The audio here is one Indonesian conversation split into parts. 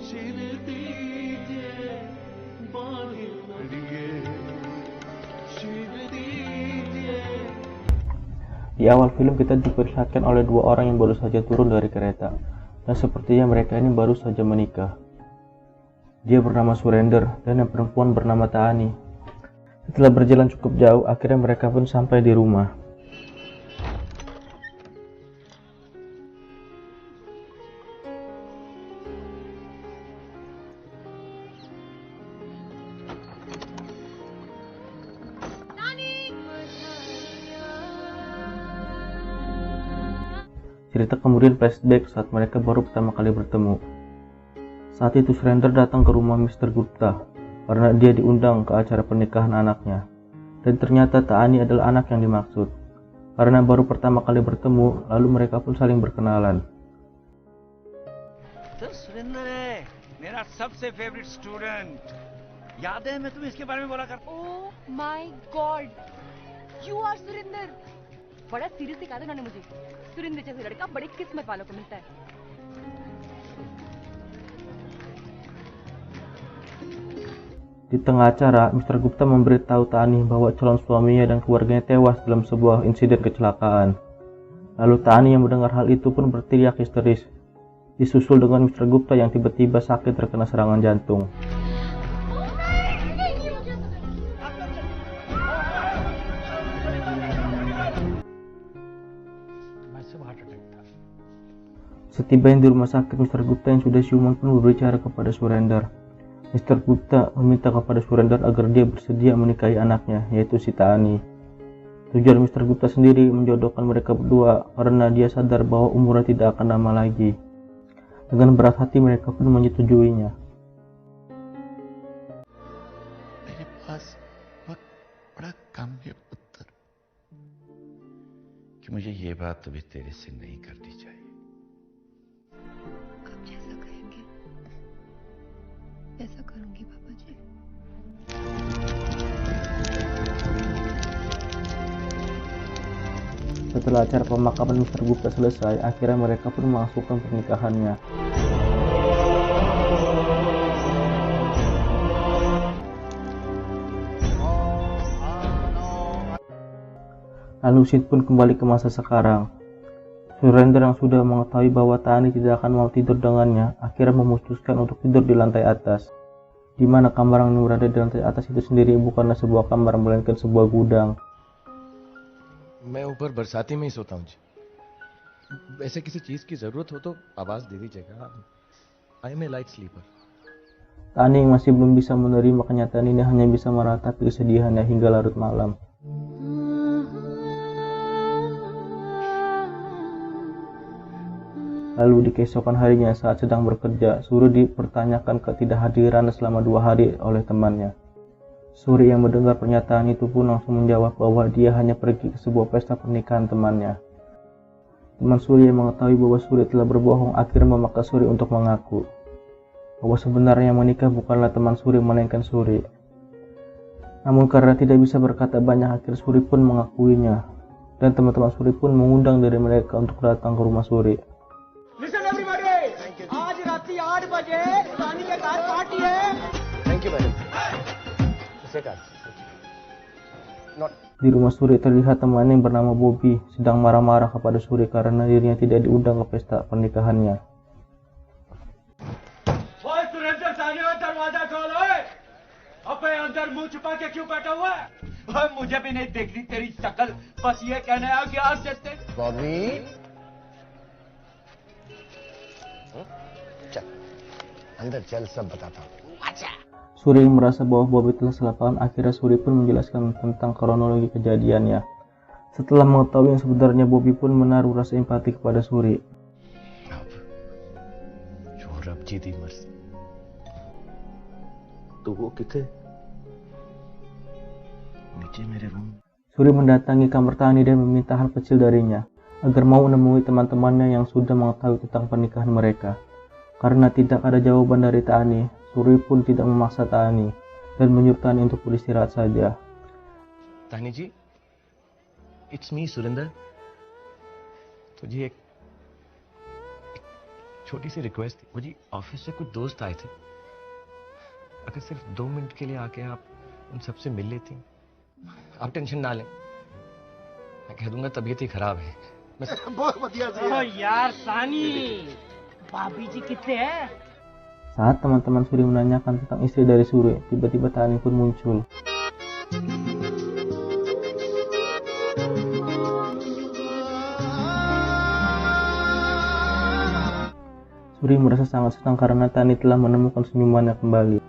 Di awal film kita diperlihatkan oleh dua orang yang baru saja turun dari kereta, dan sepertinya mereka ini baru saja menikah. Dia bernama Surender dan yang perempuan bernama Taani. Setelah berjalan cukup jauh, akhirnya mereka pun sampai di rumah. Cerita kemudian flashback saat mereka baru pertama kali bertemu. Saat itu Surender datang ke rumah Mr. Gupta karena dia diundang ke acara pernikahan anaknya. Dan ternyata Taani adalah anak yang dimaksud. Karena baru pertama kali bertemu, lalu mereka pun saling berkenalan. Surendra है मेरा सबसे favourite student याद है मैं तुम्हें इसके बारे में बोला कर oh my god you are Surendra बड़ा सीरियसली कहा था उन्होंने मुझे सुरेंद्र जैसे लड़का बड़ी किस्मत वालों को मिलता है Di tengah acara, Mr. Gupta memberitahu Taani bahwa calon suaminya dan keluarganya tewas dalam sebuah insiden kecelakaan. Lalu Taani yang mendengar hal itu pun berteriak histeris, disusul dengan Mr. Gupta yang tiba-tiba sakit terkena serangan jantung. Setibanya di rumah sakit, Mr. Gupta yang sudah siuman pun berbicara kepada Surender. Mr. Gupta meminta kepada Surender agar dia bersedia menikahi anaknya, yaitu si Taani. Tujuan Mr. Gupta sendiri menjodohkan mereka berdua karena dia sadar bahwa umurnya tidak akan lama lagi. Dengan berat hati mereka pun menyetujuinya. मेरे पास वक्त बड़ा कम है पुत्र कि मुझे ये बात अभी तेरे से नहीं करनी चाहिए आप जैसा कहेंगे वैसा करूंगी पापा जी Setelah acara pemakaman Mr. Gupta selesai, akhirnya mereka pun melangsungkan pernikahannya. Lalu Sid pun kembali ke masa sekarang. Surender yang sudah mengetahui bahwa Taani tidak akan mau tidur dengannya, akhirnya memutuskan untuk tidur di lantai atas. Di mana kamar yang berada di lantai atas itu sendiri bukanlah sebuah kamar, melainkan sebuah gudang. मैं ऊपर बरसाती में ही सोता हूँ जी वैसे किसी चीज की जरूरत हो तो आवाज दे दीजिएगा I am a light sleeper Taani yang masih belum bisa menerima kenyataan ini hanya bisa meratapi kesedihannya hingga larut malam. Lalu di keesokan harinya saat sedang bekerja, Suri dipertanyakan ketidakhadiran selama 2 hari oleh temannya. Suri yang mendengar pernyataan itu pun langsung menjawab bahwa dia hanya pergi ke sebuah pesta pernikahan temannya. Teman Suri yang mengetahui bahwa Suri telah berbohong akhirnya memaksa Suri untuk mengaku bahwa sebenarnya yang menikah bukanlah teman Suri melainkan Suri. Namun karena tidak bisa berkata banyak, akhirnya Suri pun mengakuinya, dan teman-teman Suri pun mengundang dari mereka untuk datang ke rumah Suri. Listen everybody, आज रात्रि 8 बजे रानी के घर पार्टी है। Thank you madam Di rumah Suri terlihat temannya yang bernama Bobby sedang marah-marah kepada Suri karena dirinya tidak diundang ke pesta pernikahannya. ओए सुरेंद्र सामने का दरवाजा खोल ओए अबे अंदर मुंह छुपा के क्यों बैठा हुआ है ओए मुझे भी नहीं देखनी तेरी शक्ल बस ये कहने आ कि आज जैसे बॉबी चल अंदर चल सब बताता हूँ Suri merasa bahwa Bobby telah salah paham, akhirnya Suri pun menjelaskan tentang kronologi kejadiannya. Setelah mengetahui yang sebenarnya, Bobby pun menaruh rasa empati kepada Suri. Suri mendatangi kamar Taani dan meminta hal kecil darinya, agar mau menemui teman-temannya yang sudah mengetahui tentang pernikahan mereka. Karena tidak ada jawaban dari Taani, Suri pun tidak memaksa Taani dan menyuruh Taani untuk beristirahat saja. तानी जी it's me Surendra तुझे एक छोटी सी रिक्वेस्ट थी। वो जी ऑफिस से कुछ दोस्त आए थे, अगर सिर्फ 2 मिनट के लिए आके आप उन सबसे मिल लेती। आप टेंशन ना लें, मैं कह दूंगा तबीयत ही खराब है। Oh यार सानी, भाभी जी कितने हैं? Saat teman-teman Suri menanyakan tentang istri dari Suri, tiba-tiba Tani pun muncul. Suri merasa sangat senang karena Tani telah menemukan senyumannya kembali.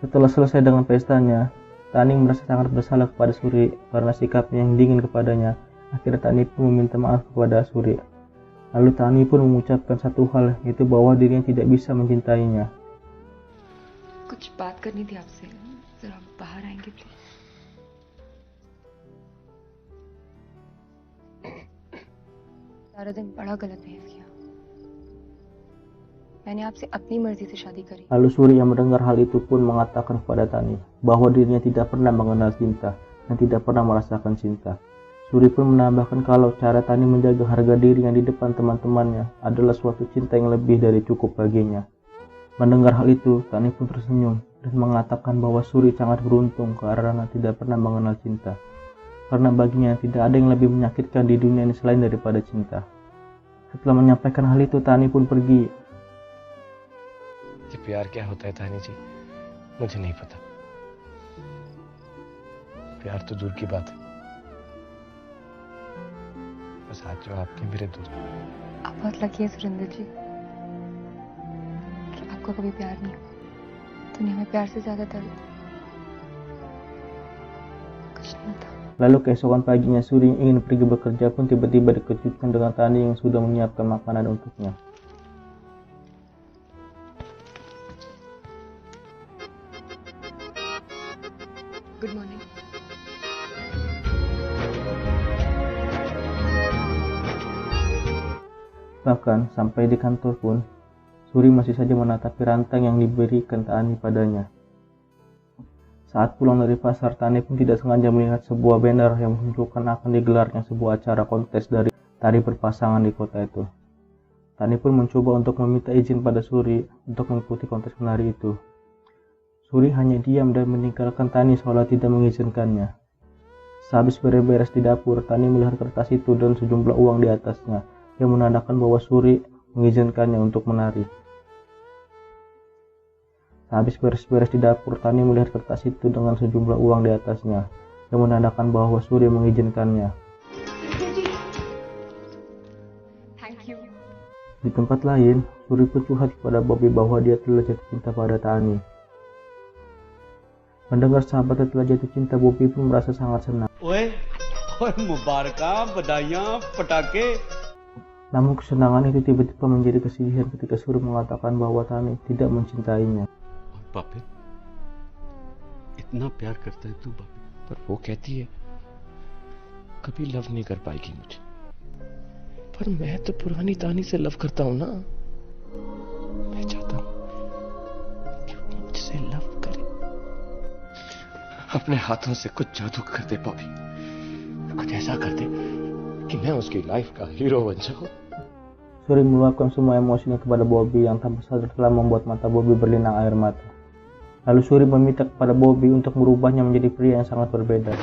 Setelah selesai dengan pestanya, Tani merasa sangat bersalah kepada Suri karena sikapnya yang dingin kepadanya. Akhirnya Tani pun meminta maaf kepada Suri. Lalu Tani pun mengucapkan satu hal, yaitu bahwa dirinya tidak bisa mencintainya. कुछ बात करनी थी आपसे, जरा बाहर आएंगे प्लीज? सारा दिन बड़ा गलत बिहेव किया। मैंने आपसे अपनी मर्जी से शादी करी। Lalu Suri yang mendengar hal itu pun mengatakan kepada Tani bahwa dirinya tidak pernah mengenal cinta dan tidak pernah merasakan cinta. Suri pun menambahkan kalau cara Tani menjaga harga dirinya di depan teman-temannya adalah suatu cinta yang lebih dari cukup baginya. Mendengar hal itu, Tani pun tersenyum dan mengatakan bahwa Suri sangat beruntung karena tidak pernah mengenal cinta. Karena baginya tidak ada yang lebih menyakitkan di dunia ini selain daripada cinta. Setelah menyampaikan hal itu, Tani pun pergi. ये प्यार क्या होता है तानी जी, मुझे नहीं पता। प्यार तो दूर की बात है, बस आज जो आपने मेरे दूर। आप बहुत लकी है सुरेंद्र जी कि आपको कभी प्यार नहीं हुआ। दुनिया में प्यार से ज्यादा दर्द कुछ नहीं था। Lalu keesokan paginya Suri yang ingin pergi bekerja pun tiba-tiba dikejutkan dengan Tani yang sudah menyiapkan makanan untuknya. Good morning. Bahkan sampai di kantor pun, Suri masih saja menatapi rantang yang diberikan Tani padanya. Saat pulang dari pasar, Tani pun tidak sengaja melihat sebuah banner yang menunjukkan akan digelarnya sebuah acara kontes dari tari berpasangan di kota itu. Tani pun mencoba untuk meminta izin pada Suri untuk mengikuti kontes menari itu. Suri hanya diam dan meninggalkan Tani seolah tidak mengizinkannya. Sehabis beres-beres di dapur, Tani melihat kertas itu dan sejumlah uang di atasnya yang menandakan bahwa Suri mengizinkannya untuk menari. Sehabis beres-beres di dapur, Tani melihat kertas itu dengan sejumlah uang di atasnya yang menandakan bahwa Suri mengizinkannya. Thank you. Di tempat lain, Suri pun curhat kepada Bobby bahwa dia telah jatuh cinta pada Tani. Mendengar sahabatnya telah jatuh cinta, Bobby pun merasa sangat senang. ओए और मुबारका बधाइयां पटाखे। Namun kesenangan itu tiba-tiba menjadi kesedihan ketika Suri mengatakan bahwa Tani tidak mencintainya. पापे इतना प्यार करता है तू पापे। पर वो कहती है कभी लव नहीं कर पाएगी मुझे। पर मैं तो पुरानी तानी से लव करता हूं ना। मैं चाहता हूं कि वो मुझसे लव करे। अपने हाथों से कुछ जादू कर दे बॉबी, कुछ ऐसा कर दे कि मैं उसकी लाइफ का हीरो बन जाऊं। Suri meluapkan semua emosinya kepada Bobby yang tanpa sadar telah membuat mata Bobby berlinang air mata. Lalu Suri meminta kepada Bobby untuk merubahnya menjadi pria yang sangat berbeda.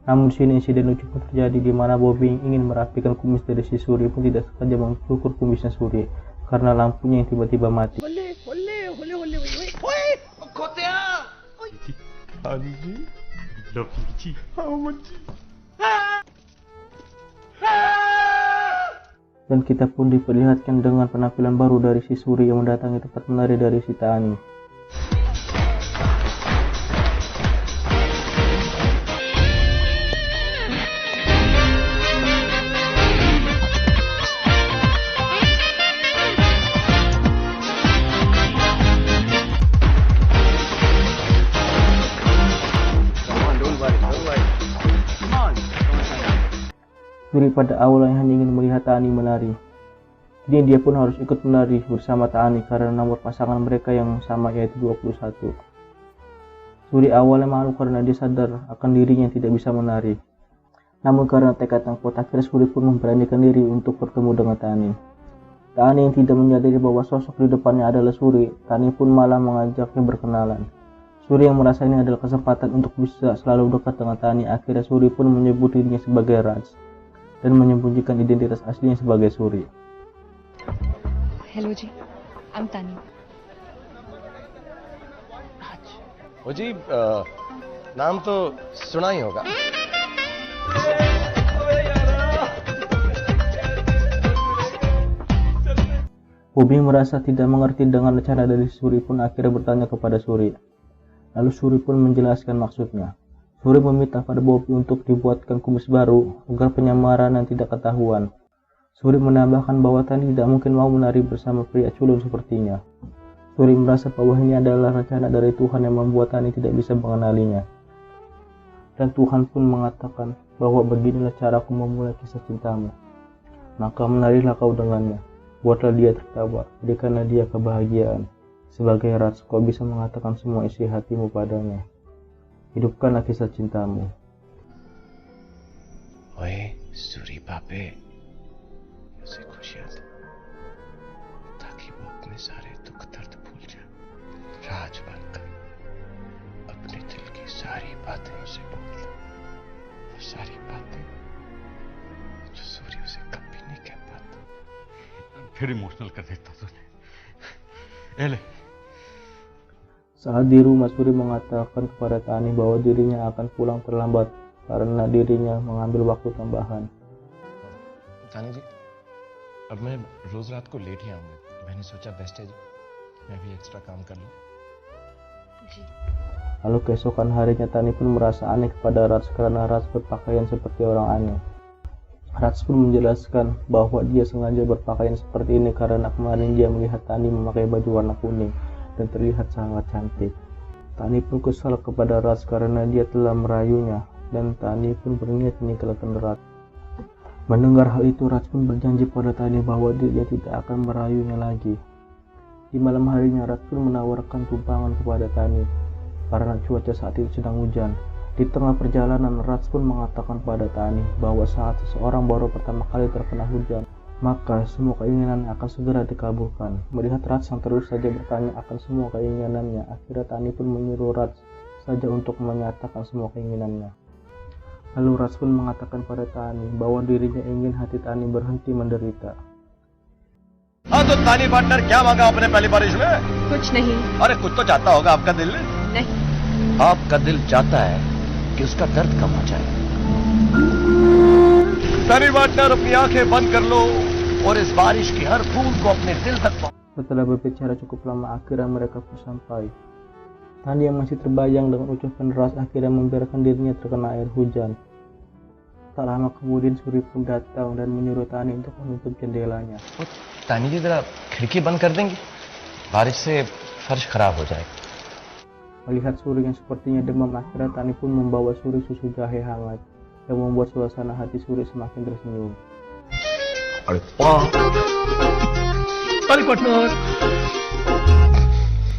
Namun di sini insiden lucu pun terjadi di mana Bobby yang ingin merapikan kumis dari si Suri pun tidak sengaja mencukur kumisnya Suri karena lampunya yang tiba-tiba mati. Dan kita pun diperlihatkan dengan penampilan baru dari si Suri yang mendatangi tempat menari dari si Tani. Suri pada awalnya hanya ingin melihat Tani menari. Kini dia pun harus ikut menari bersama Tani karena nomor pasangan mereka yang sama yaitu 21. Suri awalnya malu karena dia sadar akan dirinya yang tidak bisa menari. Namun karena tekad yang kuat, akhirnya Suri pun memberanikan diri untuk bertemu dengan Tani. Tani yang tidak menyadari bahwa sosok di depannya adalah Suri, Tani pun malah mengajaknya berkenalan. Suri yang merasa ini adalah kesempatan untuk bisa selalu dekat dengan Tani. Akhirnya Suri pun menyebut dirinya sebagai Raj dan menyembunyikan identitas aslinya sebagai Suri. Hello जी, I'm Tani. वो जी नाम तो सुना ही होगा। Bobby merasa tidak mengerti dengan rencana dari Suri pun akhirnya bertanya kepada Suri. Lalu Suri pun menjelaskan maksudnya. Suri meminta pada Bobby untuk dibuatkan kumis baru agar penyamaran yang tidak ketahuan. Suri menambahkan bahwa Tani tidak mungkin mau menari bersama pria culun sepertinya. Suri merasa bahwa ini adalah rencana dari Tuhan yang membuat Tani tidak bisa mengenalinya. Dan Tuhan pun mengatakan bahwa beginilah caraku memulai kisah cintamu. Maka menarilah kau dengannya. Buatlah dia tertawa, berikanlah dia kebahagiaan. Sebagai Raj, kau bisa mengatakan semua isi hatimu padanya. Hidupkanlah kisah cintamu. ओए सूरी पापे उसे खुशियां दे ताकि वो अपने सारे दुख दर्द भूल जाए। राज बनकर अपने दिल की सारी बातें उसे बोल दे, वो सारी बातें जो सूरी उसे कभी नहीं कह पाता। फिर इमोशनल कर देता तूने। ए ले Saat di rumah, Suri mengatakan kepada Tani bahwa dirinya akan pulang terlambat karena dirinya mengambil waktu tambahan. तानी जी, अब मैं रोज रात को लेट ही आऊंगा। मैंने सोचा बेस्ट है जी, मैं भी एक्स्ट्रा काम कर लूं। जी। Lalu keesokan harinya Tani pun merasa aneh kepada Raj karena Raj berpakaian seperti orang aneh. Raj pun menjelaskan bahwa dia sengaja berpakaian seperti ini karena kemarin dia melihat Tani memakai baju warna kuning dan terlihat sangat cantik. Tani pun kesal kepada Raj karena dia telah merayunya dan Tani pun berniat meninggalkan Raj. Mendengar hal itu, Raj pun berjanji pada Tani bahwa dia tidak akan merayunya lagi. Di malam harinya, Raj pun menawarkan tumpangan kepada Tani karena cuaca saat itu sedang hujan. Di tengah perjalanan, Raj pun mengatakan pada Tani bahwa saat seseorang baru pertama kali terkena hujan, maka semua keinginan akan segera dikabulkan. Melihat Raj yang terus saja bertanya akan semua keinginannya, akhirnya Tani pun menyuruh Raj saja untuk menyatakan semua keinginannya. Lalu Raj pun mengatakan pada Tani bahwa dirinya ingin hati Tani berhenti menderita. हाँ तो तानी पार्टनर क्या मांगा आपने पहली बारिश में? कुछ नहीं। अरे कुछ तो चाहता होगा आपका दिल। नहीं। आपका दिल चाहता है कि उसका दर्द कम हो जाए। तानी पार्टनर अपनी आंखें बंद कर लो और इस बारिश की हर बूंद को अपने दिल तक Setelah berbicara cukup lama, akhirnya mereka pun sampai. Tani yang masih terbayang dengan ucapan Raj akhirnya membiarkan dirinya terkena air hujan. Tak lama kemudian Suri pun datang dan menyuruh Tani untuk menutup jendelanya. तानी जी जरा खिड़की बंद कर देंगे, बारिश से फर्श खराब हो जाएगा। Melihat Suri yang sepertinya demam, akhirnya Tani pun membawa Suri susu jahe hangat yang membuat suasana hati Suri semakin tersenyum. तानी partner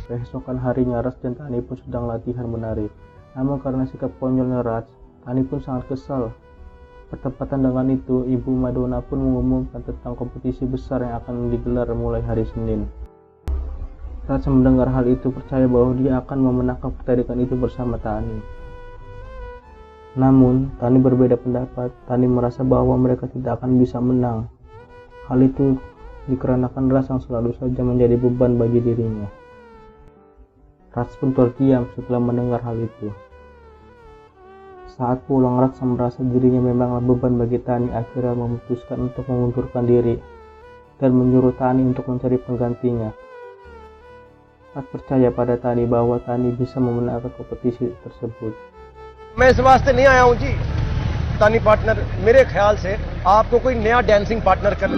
Keesokan harinya, Raj dan Tani pun sedang latihan menari. Namun karena sikap konyolnya Raj, Tani pun sangat kesal. Bertepatan dengan itu, Ibu Madonna pun mengumumkan tentang kompetisi besar yang akan digelar mulai hari Senin. Raj mendengar hal itu percaya bahwa dia akan memenangkan pertandingan itu bersama Tani. Namun, Tani berbeda pendapat. Tani merasa bahwa mereka tidak akan bisa menang. Hal itu dikarenakan Raj yang selalu saja menjadi beban bagi dirinya. Raj pun terdiam setelah mendengar hal itu. Saat pulang, Raj merasa dirinya memanglah beban bagi Tani. Akhirnya memutuskan untuk mengundurkan diri dan menyuruh Tani untuk mencari penggantinya. Raj percaya pada Tani bahwa Tani bisa memenangkan kompetisi tersebut. मैं इस वास्ते नहीं आया हूँ जी। तानी पार्टनर, मेरे ख्याल से आपको कोई नया डांसिंग पार्टनर कर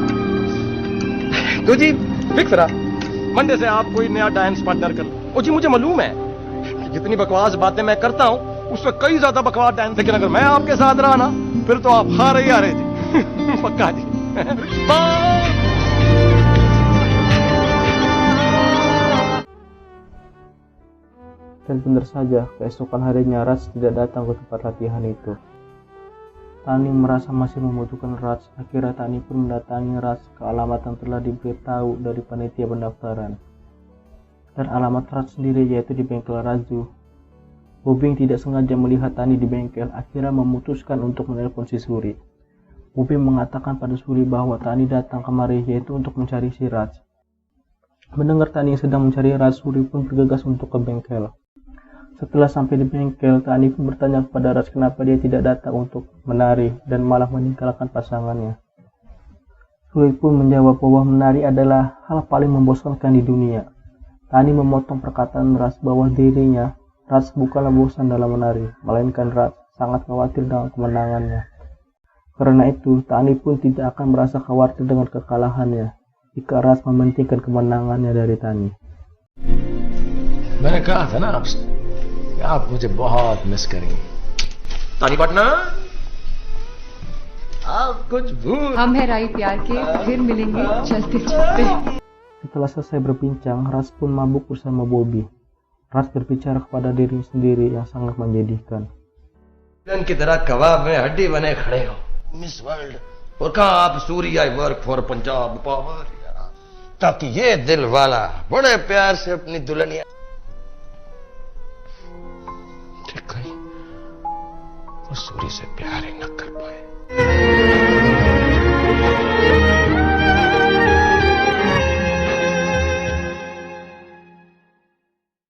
तो जी फिक्स रहा, मंडे से आप कोई नया डांस पार्टनर कर लो। ओ जी मुझे मालूम है कि जितनी बकवास बातें मैं करता हूँ उसमें कई ज्यादा बकवास डांस, लेकिन अगर मैं आपके साथ रहा ना फिर तो आप हारे ही हारे जी। पक्का जी। Dan benar saja, keesokan harinya Raj tidak datang ke tempat latihan itu. Tani merasa masih membutuhkan Raj. Akhirnya Tani pun mendatangi Raj ke alamat yang telah diberitahu dari panitia pendaftaran. Dan alamat Raj sendiri yaitu di bengkel Raju. Bobby tidak sengaja melihat Tani di bengkel, akhirnya memutuskan untuk menelpon si Suri. Bobby mengatakan pada Suri bahwa Tani datang kemari yaitu untuk mencari si Raj. Mendengar Tani sedang mencari Raj, Suri pun bergegas untuk ke bengkel. Setelah sampai di bengkel, Tani pun bertanya kepada Raj kenapa dia tidak datang untuk menari dan malah meninggalkan pasangannya. Suri pun menjawab bahwa menari adalah hal paling membosankan di dunia. Tani memotong perkataan Raj bahwa dirinya, Raj bukanlah bosan dalam menari, melainkan Raj sangat khawatir dengan kemenangannya. Karena itu, Tani pun tidak akan merasa khawatir dengan kekalahannya jika Raj mementingkan kemenangannya dari Tani. मैंने कहा था ना आपसे कि आप मुझे बहुत मिस करेंगे। तानी पार्टनर, आप कुछ भूल। हम है राई प्यार के, फिर मिलेंगे चलते चलते। Setelah selesai berbincang, Raj pun mabuk bersama Bobby. Raj berbicara kepada dirinya sendiri yang sangat menjadikan. Villain की तरह कबाब में हड्डी बने खड़े हो मिस वर्ल्ड, और कहा आप Suri I work for Punjab power, ताकि ये दिल वाला बड़े प्यार से अपनी दुल्हनिया ठीक कहीं वो सूरी से प्यार ही न कर पाए।